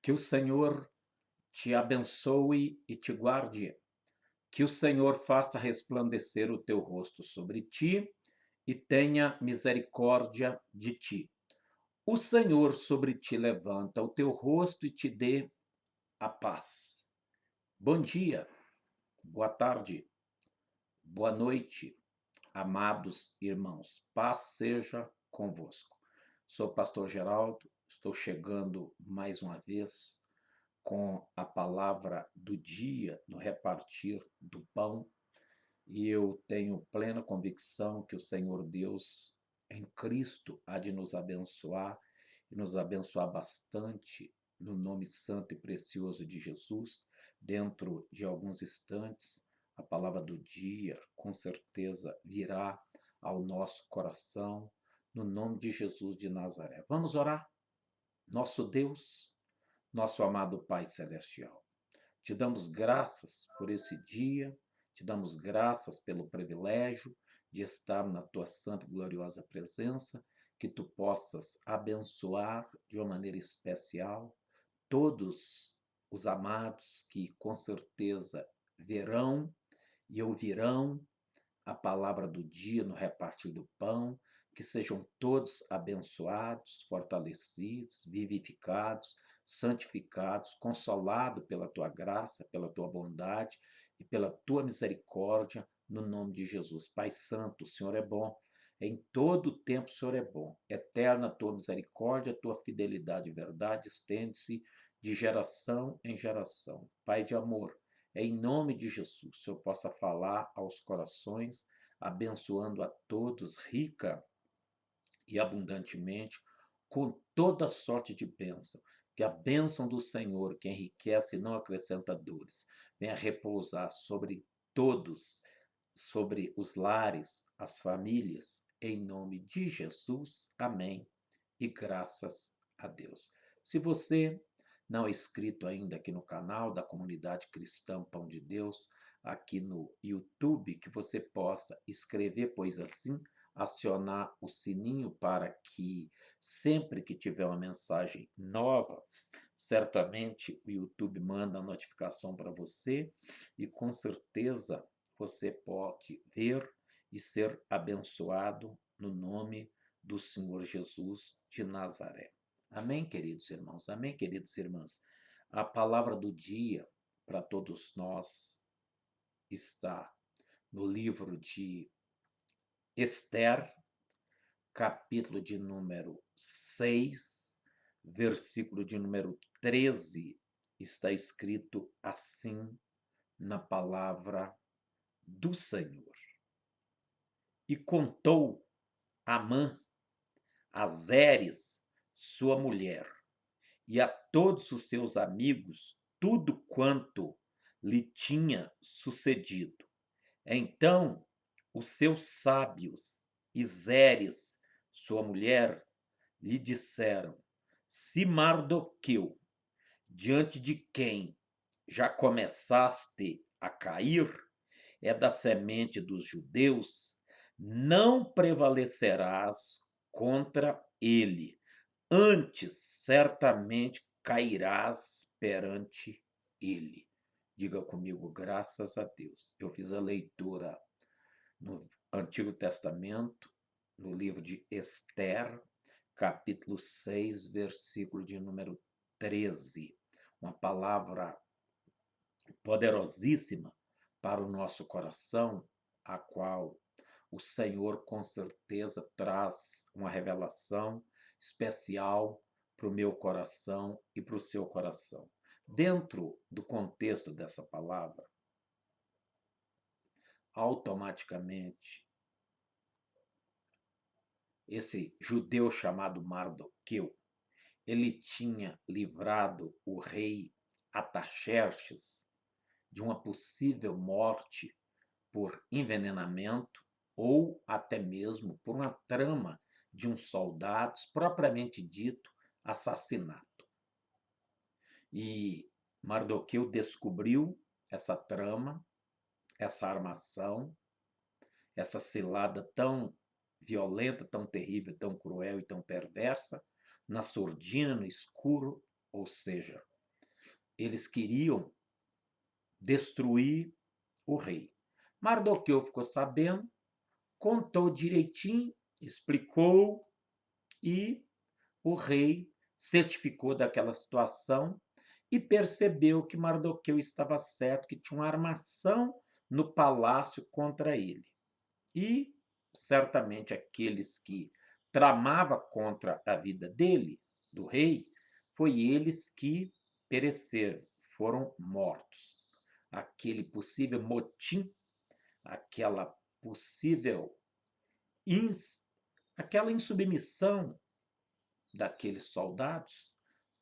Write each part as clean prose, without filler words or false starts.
Que o Senhor te abençoe e te guarde. Que o Senhor faça resplandecer o teu rosto sobre ti e tenha misericórdia de ti. O Senhor sobre ti levanta o teu rosto e te dê a paz. Bom dia, boa tarde, boa noite, amados irmãos. Paz seja convosco. Sou o pastor Geraldo, estou chegando mais uma vez com a palavra do dia no repartir do pão, e eu tenho plena convicção que o Senhor Deus em Cristo há de nos abençoar e nos abençoar bastante no nome santo e precioso de Jesus. Dentro de alguns instantes, a palavra do dia com certeza virá ao nosso coração, no nome de Jesus de Nazaré. Vamos orar? Nosso Deus, nosso amado Pai Celestial, te damos graças por esse dia, te damos graças pelo privilégio de estar na tua santa e gloriosa presença, que tu possas abençoar de uma maneira especial todos os amados que com certeza verão e ouvirão a palavra do dia no repartir do pão, que sejam todos abençoados, fortalecidos, vivificados, santificados, consolados pela tua graça, pela tua bondade e pela tua misericórdia, no nome de Jesus. Pai Santo, o Senhor é bom. Em todo o tempo o Senhor é bom. Eterna a tua misericórdia, a tua fidelidade e verdade estende-se de geração em geração. Pai de amor, em nome de Jesus, o Senhor possa falar aos corações, abençoando a todos rica e abundantemente, com toda sorte de bênção. Que a bênção do Senhor, que enriquece e não acrescenta dores, venha repousar sobre todos, sobre os lares, as famílias, em nome de Jesus. Amém. E graças a Deus. Se você não é inscrito ainda aqui no canal da Comunidade Cristã Pão de Deus, aqui no YouTube, que você possa escrever, pois assim, acionar o sininho para que sempre que tiver uma mensagem nova, certamente o YouTube manda a notificação para você e com certeza você pode ver e ser abençoado no nome do Senhor Jesus de Nazaré. Amém, queridos irmãos? Amém, queridas irmãs? A palavra do dia para todos nós está no livro de Esther, capítulo de número 6, versículo de número 13, está escrito assim na palavra do Senhor. E contou Amã a Zeres, sua mulher, e a todos os seus amigos tudo quanto lhe tinha sucedido. Então os seus sábios e Zeres, sua mulher, lhe disseram: se Mardoqueu, diante de quem já começaste a cair, é da semente dos judeus, não prevalecerás contra ele. Antes, certamente cairás perante ele. Diga comigo, graças a Deus. Eu fiz a leitura no Antigo Testamento, no livro de Esther, capítulo 6, versículo de número 13. Uma palavra poderosíssima para o nosso coração, a qual o Senhor com certeza traz uma revelação especial para o meu coração e para o seu coração. Dentro do contexto dessa palavra, automaticamente, esse judeu chamado Mardoqueu, ele tinha livrado o rei Artaxerxes de uma possível morte por envenenamento ou até mesmo por uma trama de uns soldados, propriamente dito, assassinato. E Mardoqueu descobriu essa trama, essa armação, essa cilada tão violenta, tão terrível, tão cruel e tão perversa, na surdina, no escuro, ou seja, eles queriam destruir o rei. Mardoqueu ficou sabendo, contou direitinho, explicou e o rei certificou daquela situação e percebeu que Mardoqueu estava certo, que tinha uma armação no palácio contra ele. E certamente aqueles que tramavam contra a vida dele, do rei, foi eles que pereceram, foram mortos. Aquele possível motim, aquela possível aquela insubmissão daqueles soldados,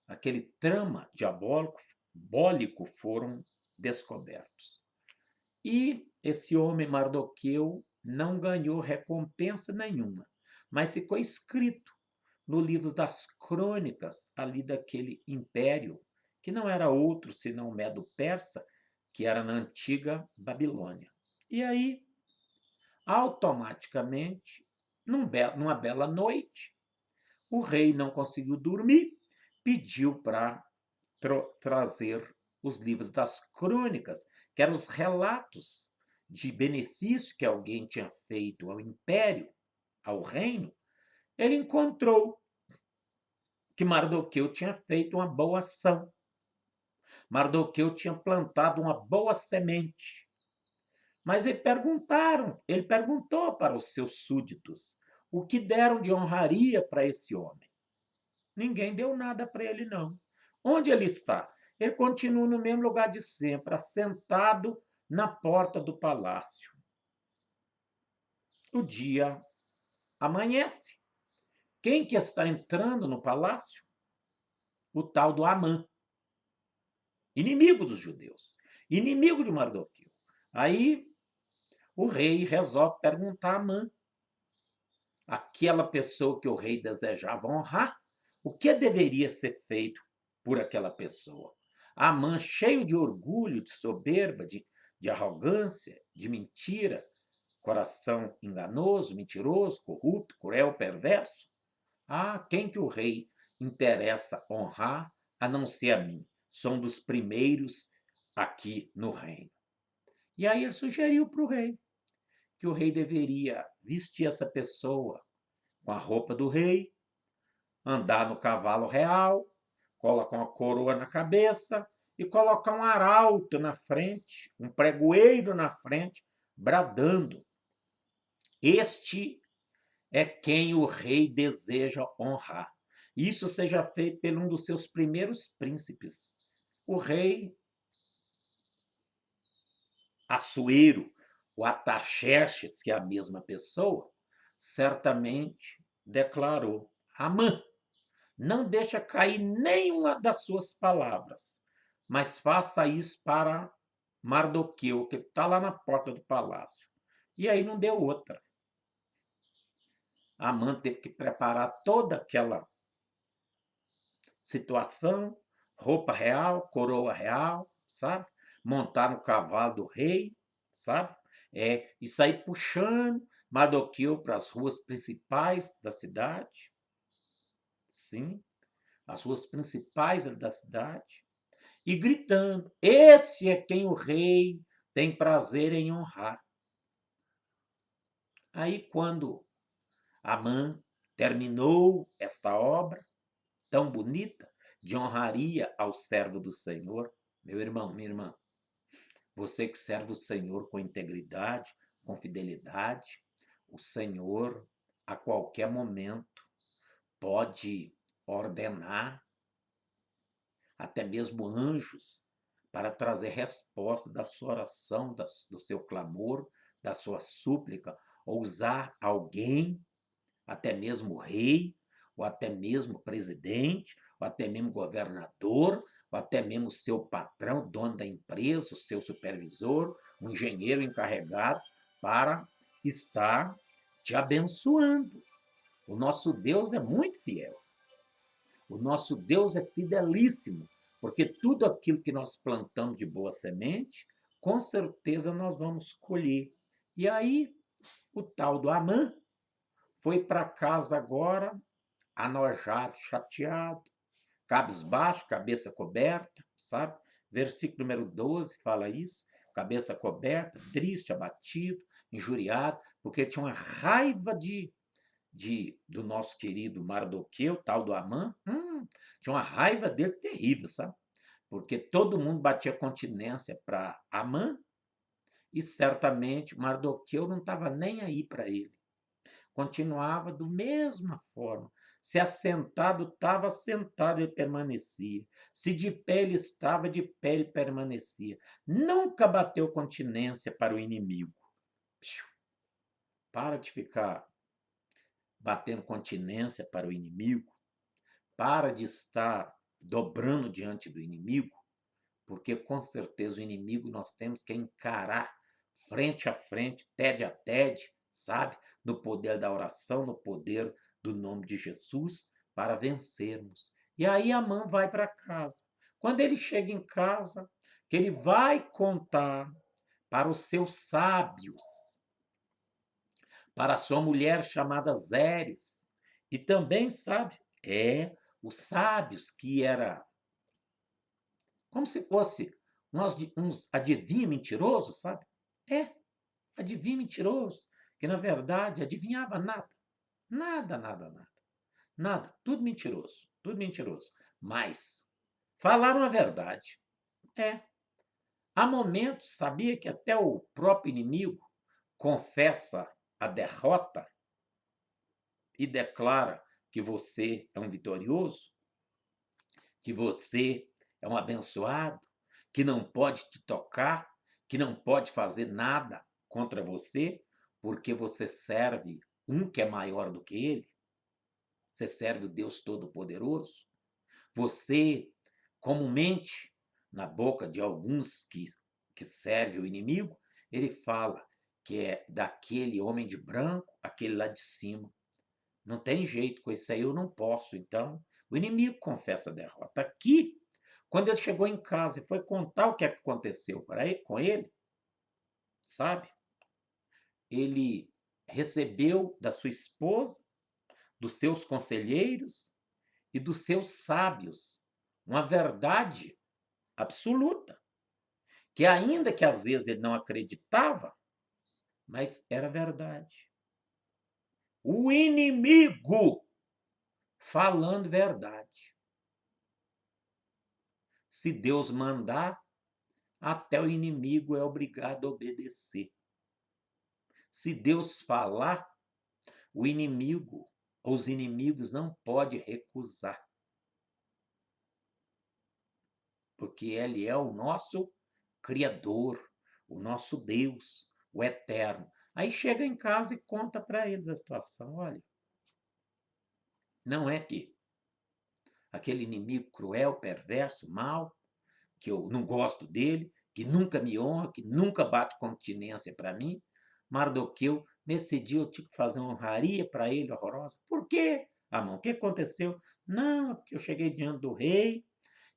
aquele trama diabólico foram descobertos. E esse homem Mardoqueu não ganhou recompensa nenhuma, mas ficou escrito no livro das crônicas ali daquele império, que não era outro senão Medo-Persa, que era na antiga Babilônia. E aí, automaticamente, numa bela noite, o rei não conseguiu dormir, pediu para trazer os livros das crônicas, que eram os relatos de benefício que alguém tinha feito ao império, ao reino. Ele encontrou que Mardoqueu tinha feito uma boa ação. Mardoqueu tinha plantado uma boa semente. Mas ele perguntou para os seus súditos o que deram de honraria para esse homem. Ninguém deu nada para ele, não. Onde ele está? Ele continua no mesmo lugar de sempre, assentado na porta do palácio. O dia amanhece. Quem que está entrando no palácio? O tal do Amã, inimigo dos judeus, inimigo de Mardoqueu. Aí o rei resolve perguntar a Amã, aquela pessoa que o rei desejava honrar, o que deveria ser feito por aquela pessoa. Amã, cheio de orgulho, de soberba, de arrogância, de mentira, coração enganoso, mentiroso, corrupto, cruel, perverso. Quem que o rei interessa honrar a não ser a mim? Sou um dos primeiros aqui no reino. E aí ele sugeriu para o rei que o rei deveria vestir essa pessoa com a roupa do rei, andar no cavalo real, colocar uma coroa na cabeça e colocar um arauto na frente, um pregoeiro na frente, bradando: este é quem o rei deseja honrar. Isso seja feito por um dos seus primeiros príncipes. O rei Assuero, o Ataxerxes, que é a mesma pessoa, certamente declarou: Amã, não deixa cair nenhuma das suas palavras, mas faça isso para Mardoqueu, que está lá na porta do palácio. E aí não deu outra. Amã teve que preparar toda aquela situação, roupa real, coroa real, sabe? Montar no cavalo do rei, sabe? E sair puxando Mardoqueu para as ruas principais da cidade. Sim, as ruas principais da cidade. E gritando: esse é quem o rei tem prazer em honrar. Aí, quando Amã terminou esta obra tão bonita de honraria ao servo do Senhor, meu irmão, minha irmã, você que serve o Senhor com integridade, com fidelidade, o Senhor, a qualquer momento, pode ordenar até mesmo anjos para trazer resposta da sua oração, do seu clamor, da sua súplica, ou usar alguém, até mesmo o rei, ou até mesmo presidente, ou até mesmo governador, ou até mesmo o seu patrão, dono da empresa, o seu supervisor, o engenheiro encarregado, para estar te abençoando. O nosso Deus é muito fiel. O nosso Deus é fidelíssimo, porque tudo aquilo que nós plantamos de boa semente, com certeza nós vamos colher. E aí, o tal do Amã foi para casa agora, anojado, chateado, cabisbaixo, cabeça coberta, sabe? Versículo número 12 fala isso, cabeça coberta, triste, abatido, injuriado, porque tinha uma raiva do nosso querido Mardoqueu, tal do Amã. Tinha uma raiva dele terrível, sabe? Porque todo mundo batia continência para Amã e certamente Mardoqueu não estava nem aí para ele. Continuava da mesma forma. Se assentado estava, sentado ele permanecia. Se de pé ele estava, de pé ele permanecia. Nunca bateu continência para o inimigo. Para de ficar batendo continência para o inimigo. Para de estar dobrando diante do inimigo, porque com certeza o inimigo nós temos que encarar frente a frente, TED a TED, sabe? No poder da oração, no poder do nome de Jesus, para vencermos. E aí Amã vai para casa. Quando ele chega em casa, que ele vai contar para os seus sábios, para a sua mulher chamada Zeres, e também, sabe, os sábios que era como se fosse uns adivinhos mentirosos, sabe? É, adivinho mentiroso, que na verdade adivinhava nada. Nada, nada, nada. Nada, tudo mentiroso, tudo mentiroso. Mas falaram a verdade. É. Há momentos, sabia que até o próprio inimigo confessa a derrota e declara que você é um vitorioso, que você é um abençoado, que não pode te tocar, que não pode fazer nada contra você, porque você serve um que é maior do que ele. Você serve o Deus Todo-Poderoso. Você, comumente, na boca de alguns que servem o inimigo, ele fala que é daquele homem de branco, aquele lá de cima. Não tem jeito, com isso aí eu não posso. Então, o inimigo confessa a derrota. Aqui, quando ele chegou em casa e foi contar o que aconteceu com ele, sabe? Ele recebeu da sua esposa, dos seus conselheiros e dos seus sábios uma verdade absoluta, que ainda que às vezes ele não acreditava, mas era verdade. O inimigo falando verdade. Se Deus mandar, até o inimigo é obrigado a obedecer. Se Deus falar, o inimigo ou os inimigos não podem recusar. Porque ele é o nosso Criador, o nosso Deus, o Eterno. Aí chega em casa e conta para eles a situação. Olha, não é que aquele inimigo cruel, perverso, mau, que eu não gosto dele, que nunca me honra, que nunca bate continência para mim, Mardoqueu, nesse dia eu tive que fazer uma honraria para ele horrorosa. Por quê, Amon? O que aconteceu? Não, é porque eu cheguei diante do rei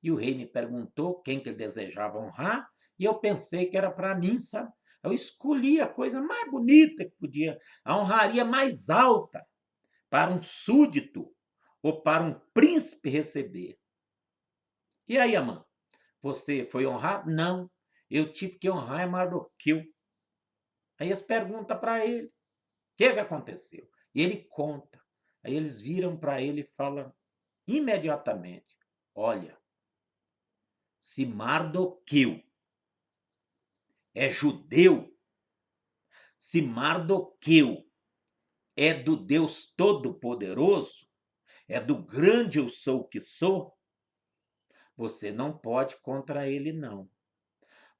e o rei me perguntou quem que ele desejava honrar e eu pensei que era para mim, sabe? Eu escolhi a coisa mais bonita que podia, a honraria mais alta para um súdito ou para um príncipe receber. E aí, Amã? Você foi honrado? Não. Eu tive que honrar Mardoqueu. Aí eles perguntam para ele, o que aconteceu? E ele conta. Aí eles viram para ele e falam imediatamente, olha, se Mardoqueu é judeu, se Mardoqueu é do Deus Todo-Poderoso, é do grande eu sou que sou, você não pode contra ele, não.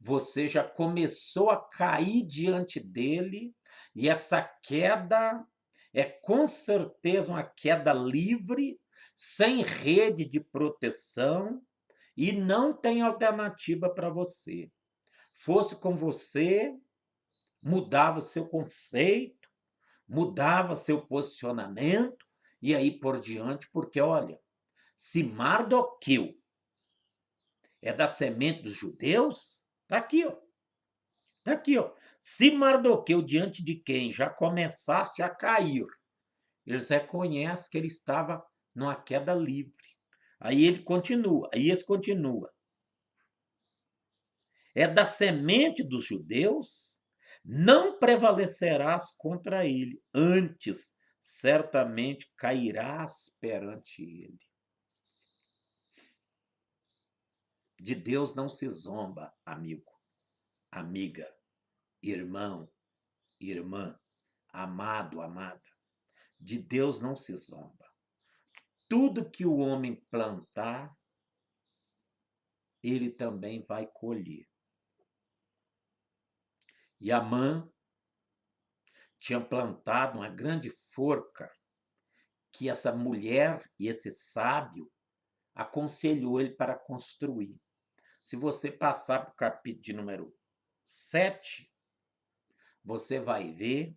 Você já começou a cair diante dele, e essa queda é com certeza uma queda livre, sem rede de proteção, e não tem alternativa para você. Fosse com você, mudava o seu conceito, mudava seu posicionamento, e aí por diante, porque olha, se Mardoqueu é da semente dos judeus, está aqui, ó. Está aqui, ó. Se Mardoqueu, diante de quem já começaste a cair, eles reconhecem que ele estava numa queda livre. Aí ele continua, aí eles continuam. é da semente dos judeus, não prevalecerás contra ele, antes certamente cairás perante ele. De Deus não se zomba, amigo, amiga, irmão, irmã, amado, amada. De Deus não se zomba. Tudo que o homem plantar, ele também vai colher. E Amã tinha plantado uma grande forca que essa mulher e esse sábio aconselhou ele para construir. Se você passar para o capítulo de número 7, você vai ver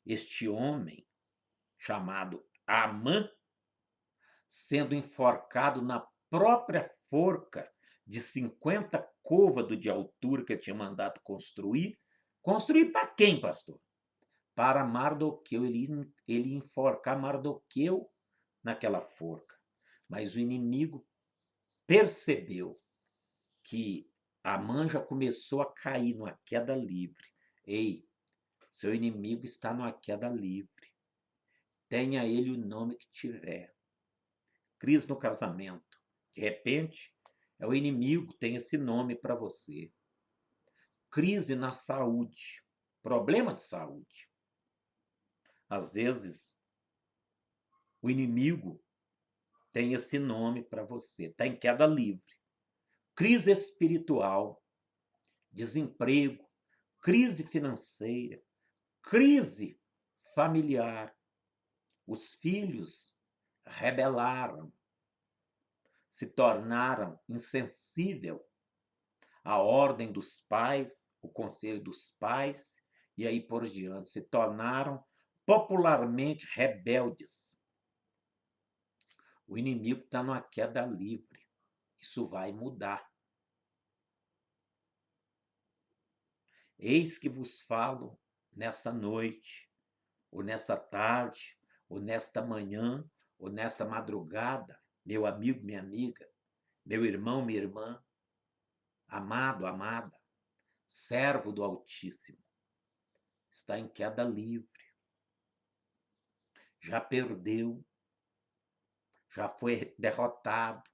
este homem chamado Amã sendo enforcado na própria forca de 50 côvados de altura que ele tinha mandado construir. Construir para quem, pastor? Para Mardoqueu. Ele enforcar Mardoqueu naquela forca. Mas o inimigo percebeu que Amã já começou a cair numa queda livre. Ei, seu inimigo está numa queda livre. Tenha ele o nome que tiver. Crise no casamento. De repente, é o inimigo, tem esse nome para você. Crise na saúde. Problema de saúde. Às vezes, o inimigo tem esse nome para você. Está em queda livre. Crise espiritual. Desemprego. Crise financeira. Crise familiar. Os filhos rebelaram, se tornaram insensíveis à ordem dos pais, o conselho dos pais, e aí por diante, se tornaram popularmente rebeldes. O inimigo está numa queda livre. Isso vai mudar. Eis que vos falo nessa noite, ou nessa tarde, ou nesta manhã, ou nesta madrugada, meu amigo, minha amiga, meu irmão, minha irmã, amado, amada, servo do Altíssimo, está em queda livre. Já perdeu, já foi derrotado,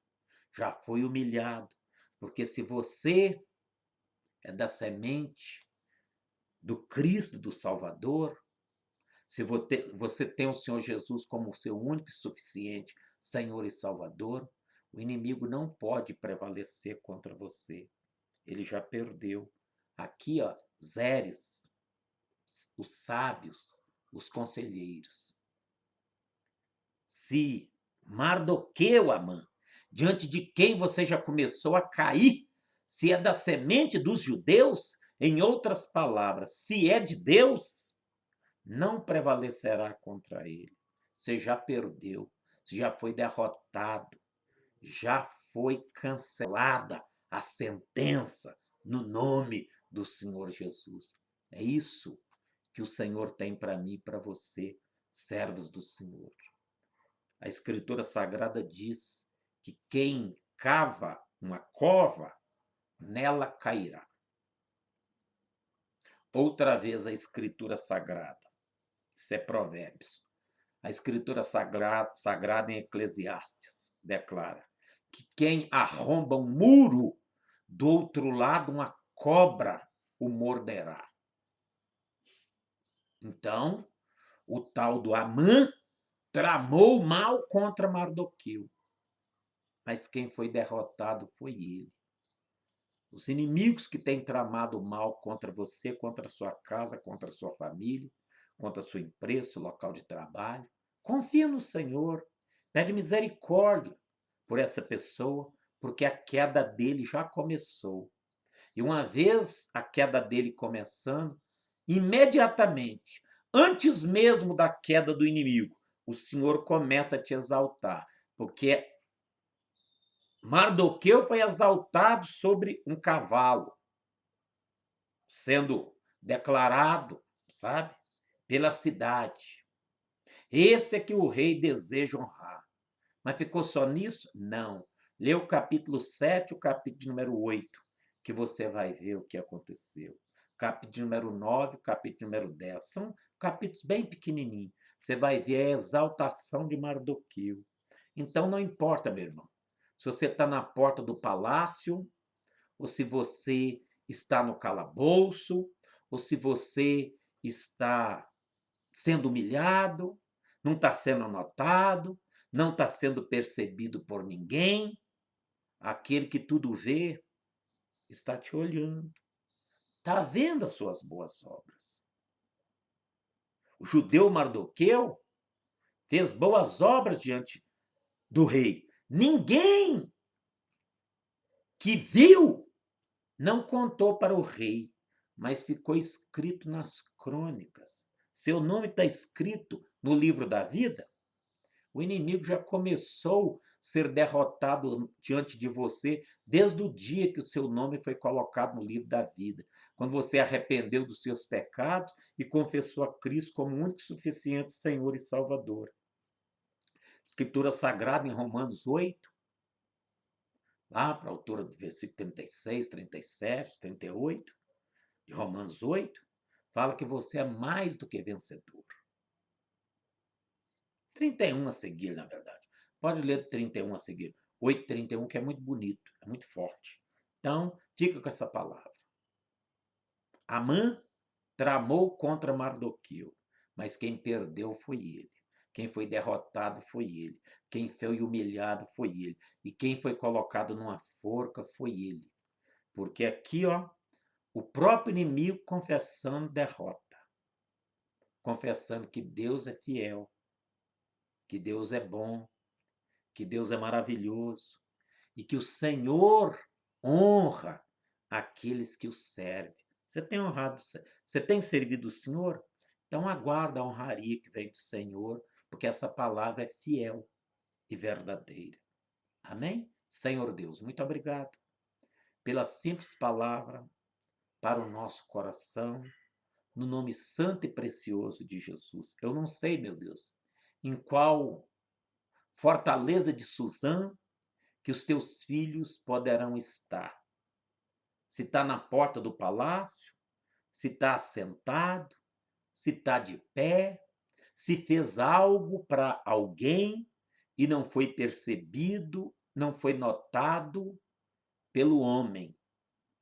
já foi humilhado, porque se você é da semente do Cristo, do Salvador, se você tem o Senhor Jesus como o seu único e suficiente Senhor e Salvador, o inimigo não pode prevalecer contra você. Ele já perdeu. Aqui, ó, Zeres, os sábios, os conselheiros. Se Mardoqueu, Amã, diante de quem você já começou a cair, se é da semente dos judeus, em outras palavras, se é de Deus, não prevalecerá contra ele. Você já perdeu, você já foi derrotado, já foi cancelada a sentença no nome do Senhor Jesus. É isso que o Senhor tem para mim e para você, servos do Senhor. A Escritura Sagrada diz que quem cava uma cova, nela cairá. Outra vez a Escritura Sagrada. Isso é Provérbios. A Escritura Sagrada em Eclesiastes declara que quem arromba um muro, do outro lado uma cobra o morderá. Então, o tal do Amã tramou mal contra Mardoqueu. Mas quem foi derrotado foi ele. Os inimigos que têm tramado mal contra você, contra a sua casa, contra a sua família, contra a sua empresa, seu local de trabalho. Confia no Senhor. Pede misericórdia por essa pessoa, porque a queda dele já começou. E uma vez a queda dele começando, imediatamente, antes mesmo da queda do inimigo, o Senhor começa a te exaltar, porque Mardoqueu foi exaltado sobre um cavalo, sendo declarado, sabe, pela cidade. Esse é que o rei deseja honrar. Mas ficou só nisso? Não. Lê o capítulo 7, o capítulo de número 8, que você vai ver o que aconteceu. Capítulo número 9, capítulo número 10. São capítulos bem pequenininhos. Você vai ver a exaltação de Mardoqueu. Então não importa, meu irmão, se você está na porta do palácio, ou se você está no calabouço, ou se você está sendo humilhado, não está sendo notado, não está sendo percebido por ninguém. Aquele que tudo vê está te olhando, está vendo as suas boas obras. O judeu Mardoqueu fez boas obras diante do rei. Ninguém que viu não contou para o rei, mas ficou escrito nas crônicas. Seu nome está escrito no livro da vida. O inimigo já começou a ser derrotado diante de você desde o dia que o seu nome foi colocado no livro da vida. Quando você arrependeu dos seus pecados e confessou a Cristo como único e suficiente Senhor e Salvador. Escritura Sagrada em Romanos 8, lá para a altura do versículo 36, 37, 38, de Romanos 8, fala que você é mais do que vencedor. 31 a seguir, na verdade. Pode ler 31 a seguir. 8:31, que é muito bonito, é muito forte. Então, fica com essa palavra. Amã tramou contra Mardoqueu, mas quem perdeu foi ele. Quem foi derrotado foi ele. Quem foi humilhado foi ele. E quem foi colocado numa forca foi ele. Porque aqui, ó, o próprio inimigo confessando derrota. Confessando que Deus é fiel, que Deus é bom, que Deus é maravilhoso e que o Senhor honra aqueles que o servem. Você tem honrado, você tem servido o Senhor? Então aguarda a honraria que vem do Senhor, porque essa palavra é fiel e verdadeira. Amém? Senhor Deus, muito obrigado pela simples palavra para o nosso coração, no nome santo e precioso de Jesus. Eu não sei, meu Deus, em qual fortaleza de Suzã que os teus filhos poderão estar. Se está na porta do palácio, se está assentado, se está de pé, se fez algo para alguém e não foi percebido, não foi notado pelo homem,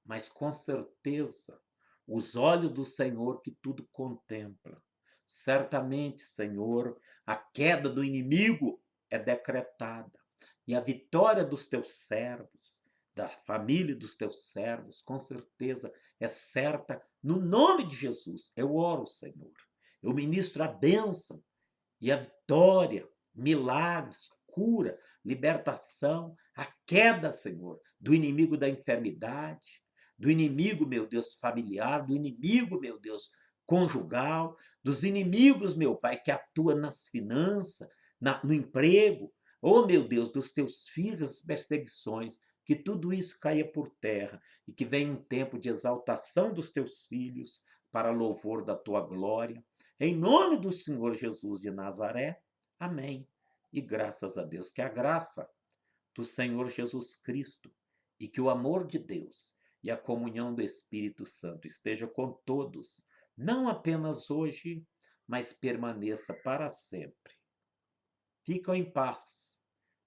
mas com certeza os olhos do Senhor que tudo contempla. Certamente, Senhor, a queda do inimigo é decretada e a vitória dos teus servos, da família dos teus servos, com certeza é certa no nome de Jesus. Eu oro, Senhor. Eu ministro a bênção e a vitória, milagres, cura, libertação, a queda, Senhor, do inimigo da enfermidade, do inimigo, meu Deus, familiar, do inimigo, meu Deus, conjugal, dos inimigos, meu Pai, que atua nas finanças, no emprego, oh, meu Deus, dos teus filhos, as perseguições, que tudo isso caia por terra e que venha um tempo de exaltação dos teus filhos para louvor da tua glória. Em nome do Senhor Jesus de Nazaré, amém. E graças a Deus, que a graça do Senhor Jesus Cristo e que o amor de Deus e a comunhão do Espírito Santo esteja com todos, não apenas hoje, mas permaneça para sempre. Ficam em paz,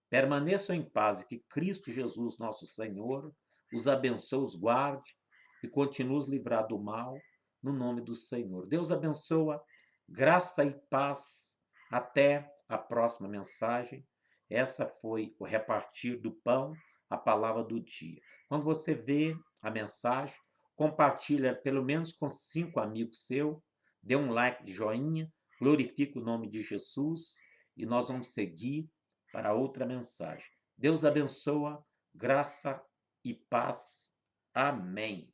permaneçam em paz e que Cristo Jesus, nosso Senhor, os abençoe, os guarde e continue os livrar do mal, no nome do Senhor. Deus abençoa, graça e paz. Até a próxima mensagem. Essa foi o repartir do pão, a palavra do dia. Quando você vê a mensagem, compartilha pelo menos com 5 amigos seus, dê um like de joinha, glorifique o nome de Jesus e nós vamos seguir para outra mensagem. Deus abençoa, graça e paz. Amém.